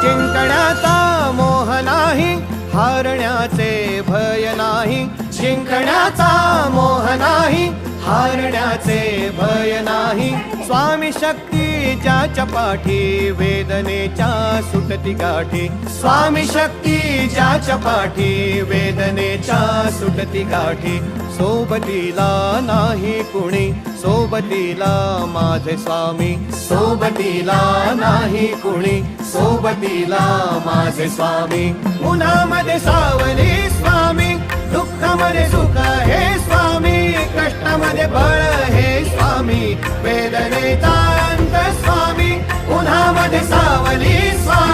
जिंकण्याचा मोह नाही, हारण्याचे भय नाही. जिंकण्याचा मोह नाही, हारण्याचे भय नाही. स्वामी शक्ती ज्याच्या पाठी, वेदनेच्या सुटती गाठी. स्वामी शक्ती ज्याच्या पाठी, वेदनेच्या सुटती गाठी. सोबतीला नाही कुणी, सोबतीला माझे स्वामी. सोबतीला नाही कुणी, सोबतीला माझे स्वामी. उन्हामध्ये सावली स्वामी, दुःखामध्ये सुख हे स्वामी. कष्टामध्ये बळ हे स्वामी, वेदनेचा अंत स्वामी. उन्हामध्ये सावली स्वामी,